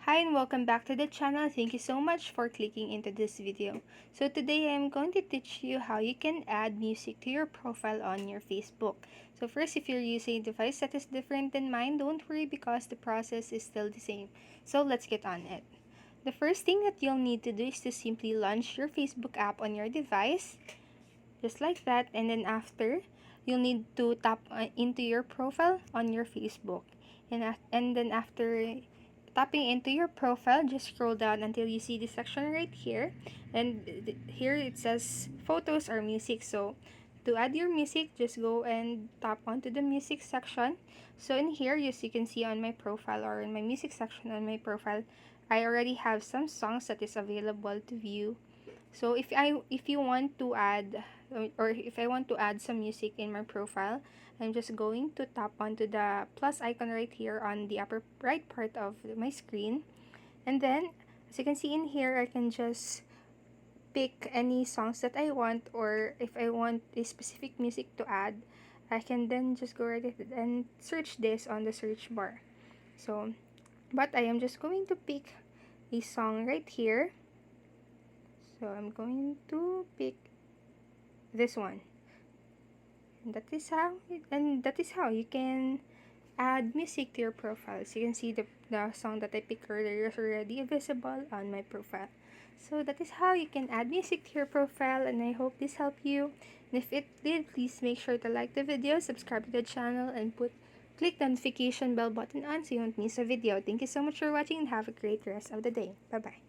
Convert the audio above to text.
Hi and welcome back to the channel. Thank you so much for clicking into this video. So today I'm going to teach you how you can add music to your profile on your Facebook. So first, if you're using a device that is different than mine, don't worry because the process is still the same. So let's get on it. The first thing that you'll need to do is to simply launch your Facebook app on your device, just like that, and then after, you'll need to tap into your profile on your Facebook. And then after tapping into your profile, just scroll down until you see this section right here, and here it says photos or music. So to add your music, just go and tap onto the music section. So in here, as you can see on my profile or in my music section on my profile, I already have some songs that is available to view. So if you want to add, or if I want to add some music in my profile, I'm just going to tap onto the plus icon right here on the upper right part of my screen. And then, as you can see in here, I can just pick any songs that I want, or if I want a specific music to add, I can then just go right ahead and search this on the search bar. So, but I am just going to pick a song right here. So I'm going to pick this one. That is how you can add music to your profile. So you can see the song that I picked earlier is already visible on my profile. So that is how you can add music to your profile, and I hope this helped you. And if it did, please make sure to like the video, subscribe to the channel, and click the notification bell button on so you won't miss a video. Thank you so much for watching and have a great rest of the day. Bye bye.